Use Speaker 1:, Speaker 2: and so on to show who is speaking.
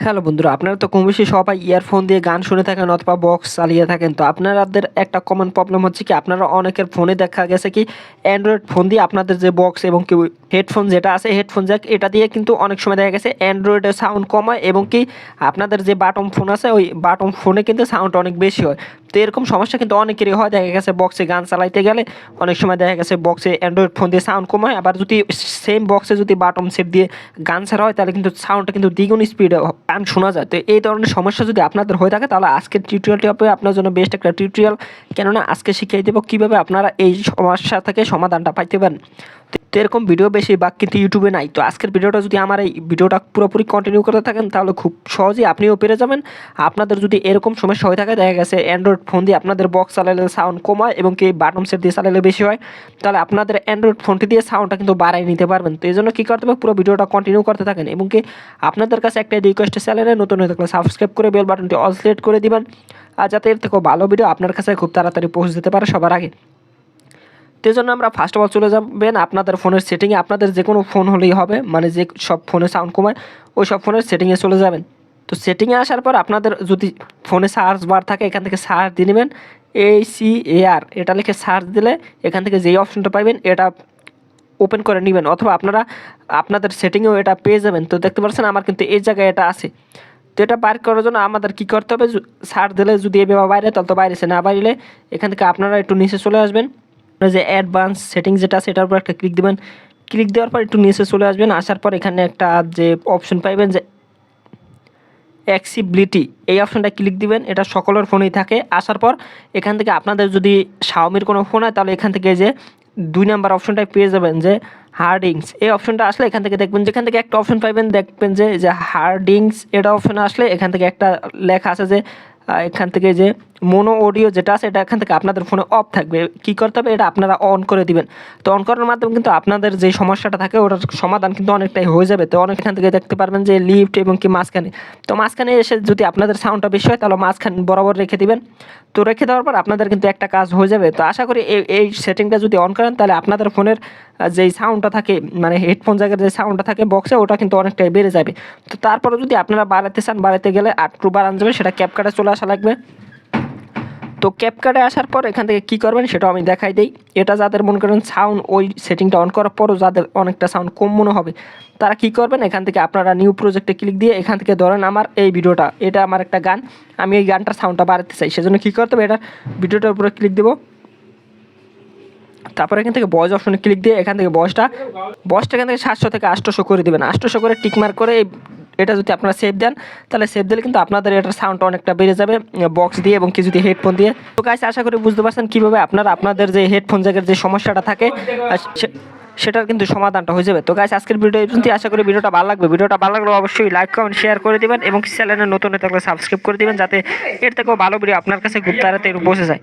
Speaker 1: Hello বন্ধুরা, আপনারা তো কম বেশি সবাই ইয়ারফোন দিয়ে গান শুনে থাকেন অথবা বক্স চালিয়ে থাকেন। তো আপনাদের একটা কমন প্রবলেম হচ্ছে কি, আপনারা অনেকের ফোনে দেখা গেছে কি অ্যান্ড্রয়েড ফোন দিয়ে আপনাদের যে বক্স এবং কি হেডফোন যেটা আছে হেডফোন জ্যাক, এটা দিয়ে কিন্তু অনেক সময় দেখা গেছে অ্যান্ড্রয়েডের সাউন্ড কম হয় এবং কি আপনাদের যে বাটন ফোন আছে ওই বাটন ফোনে কিন্তু সাউন্ড অনেক বেশি হয়। তো এরকম সমস্যা কিন্তু অনেকেরই হয়। দেখা গেছে বক্সে গান চালাইতে গেলে অনেক সময় দেখা গেছে বক্সে অ্যান্ড্রয়েড ফোন দিয়ে সাউন্ড কম হয়, আবার যদি সেম বক্সে যদি বাটন সেট দিয়ে গান ছাড়া হয় তাহলে কিন্তু সাউন্ডটা কিন্তু দ্বিগুণ স্পিডে গান শোনা যায়। তো এই ধরনের সমস্যা যদি আপনাদের হয়ে থাকে তাহলে আজকের টিউটোরিয়ালটি হবে আপনার জন্য বেস্ট একটা টিউটোরিয়াল, কেননা আজকে শিখিয়ে দেবো কীভাবে আপনারা এই সমস্যা থেকে সমাধানটা পাইতে পারেন। তো এরকম ভিডিও বেশি বা কিন্তু ইউটিউবে নাই। তো আজকের ভিডিওটা যদি আমার এই ভিডিওটা পুরোপুরি কন্টিনিউ করতে থাকেন তাহলে খুব সহজেই আপনিও পেরে যাবেন। আপনাদের যদি এরকম সমস্যা হয়ে থাকে, দেখা গেছে অ্যান্ড্রয়েড ফোন দিয়ে আপনাদের বক্স চালালে সাউন্ড কম হয় এবং কি বাটন সেট দিয়ে চালালে বেশি হয়, তাহলে আপনাদের অ্যান্ড্রয়েড ফোনটি দিয়ে সাউন্ডটা কিন্তু বাড়াই নিতে পারবেন। তো এই জন্য কী করতে হবে, পুরো ভিডিওটা কন্টিনিউ করতে থাকেন এবং কি আপনাদের কাছে একটা রিকোয়েস্ট, চ্যানেলে নতুন হয়ে থাকলে সাবস্ক্রাইব করে বেল বাটনটি অল সিলেক্ট করে দিবেন, আর যাতে এর থেকেও ভালো ভিডিও আপনার কাছে খুব তাড়াতাড়ি পৌঁছে যেতে পারে সবার আগে। তো এই জন্য আমরা ফার্স্ট অফ অল চলে যাবেন আপনাদের ফোনের সেটিংয়ে। আপনাদের যে কোনো ফোন হলেই হবে, মানে যে সব ফোনে সাউন্ড কমায় ওই সব ফোনের সেটিংয়ে চলে যাবেন। তো সেটিংয়ে আসার পর আপনাদের যদি ফোনে সার্চ বার থাকে এখান থেকে সার্চ দিয়ে নেবেন 𝐴CAR, এটা লিখে সার্চ দিলে এখান থেকে যেই অপশনটা পাবেন এটা ওপেন করে নেবেন, অথবা আপনারা আপনাদের সেটিংয়েও এটা পেয়ে যাবেন। তো দেখতে পাচ্ছেন আমার কিন্তু এই জায়গায় এটা আছে। তো এটা বাইর করার জন্য আমাদের কী করতে হবে, সার্চ দিলে যদি এভাবে বাইরে তাহলে তো বাইরেছে, না বাইরে এখান থেকে আপনারা একটু নিচে চলে আসবেন, যে অ্যাডভান্স সেটিংস যেটা আছে এটার উপর একটা ক্লিক দেবেন। ক্লিক দেওয়ার পর একটু নিচে চলে আসবেন, আসার পর এখানে একটা যে অপশন পাইবেন যে অ্যাক্সিবিলিটি, এই অপশনটা ক্লিক দিবেন। এটা সকলের ফোনেই থাকে। আসার পর এখান থেকে আপনাদের যদি শাওমির কোনো ফোন হয় তাহলে এখান থেকে যে 2 নাম্বার অপশনটায় পেয়ে যাবেন যে হার্ডিংস, এই অপশনটা আসলে এখান থেকে দেখবেন, যেখান থেকে একটা অপশন পাইবেন দেখবেন যে হার্ডিংস, এটা অপশনে আসলে এখান থেকে একটা লেখা আছে যে এখান থেকে যে মোনো অডিও যেটা আছে এটা এখান থেকে আপনাদের ফোনে অফ থাকবে। কী করতে হবে, এটা আপনারা অন করে দিবেন। তো অন করার মাধ্যমে কিন্তু আপনাদের যে সমস্যাটা থাকে ওটার সমাধান কিন্তু অনেকটাই হয়ে যাবে। তো অনেক এখান থেকে দেখতে পারবেন যে লিফট এবং কি মাঝখানে, তো মাঝখানে এসে যদি আপনাদের সাউন্ডটা বেশি হয় তাহলে মাঝখানে বরাবর রেখে দিবেন। তো রেখে দেওয়ার পর আপনাদের কিন্তু একটা কাজ হয়ে যাবে। তো আশা করি এই সেটিংটা যদি অন করেন তাহলে আপনাদের ফোনের যেই সাউন্ডটা থাকে, মানে হেডফোন জায়গার যে সাউন্ডটা থাকে বক্সে, ওটা কিন্তু অনেকটাই বেড়ে যাবে। তো তারপরে যদি আপনারা বাড়াতে চান, বাড়াতে গেলে আরটু বাড়ানো যাবে, সেটা ক্যাপকাটে চলে আসা লাগবে। তো ক্যাপকাটে আসার পর এখান থেকে কী করবেন সেটাও আমি দেখাই দিই। এটা যাদের মনে করেন সাউন্ড ওই সেটিংটা অন করার পরও যাদের অনেকটা সাউন্ড কম মনে হবে, তারা কী করবেন, এখান থেকে আপনারা নিউ প্রজেক্টে ক্লিক দিয়ে এখান থেকে ধরেন আমার এই ভিডিওটা, এটা আমার একটা গান, আমি এই গানটার সাউন্ডটা বাড়াতে চাই, সেজন্য কী করতে হবে, এটা ভিডিওটার উপরে ক্লিক দেবো। তারপরে এখান থেকে ভয়েস অপশনে ক্লিক দিয়ে এখান থেকে ভয়েসটা এখান থেকে 700 থেকে 800 করে দেবেন। 800 করে টিকমার্ক করে এটা যদি আপনারা সেভ দেন তাহলে সেভ দিলে কিন্তু আপনাদের এটার সাউন্ডটা অনেকটা বেড়ে যাবে বক্স দিয়ে এবং কি যদি হেডফোন দিয়ে। তো গাইস, আশা করি বুঝতে পারছেন কীভাবে আপনারা আপনাদের যে হেডফোন জায়গার যে সমস্যাটা থাকে সেটার কিন্তু সমাধানটা হয়ে যাবে। তো গাইস, আজকের ভিডিও এই পর্যন্ত। আশা করি ভিডিওটা ভালো লাগবে। ভিডিওটা ভালো লাগলে অবশ্যই লাইক কমেন্ট শেয়ার করে দিবেন এবং চ্যানেলে নতুন হয়ে থাকলে সাবস্ক্রাইব করে দিবেন, যাতে এর থেকেও ভালো ভিডিও আপনার কাছে খুব তাড়াতাড়ি পৌঁছে যায়।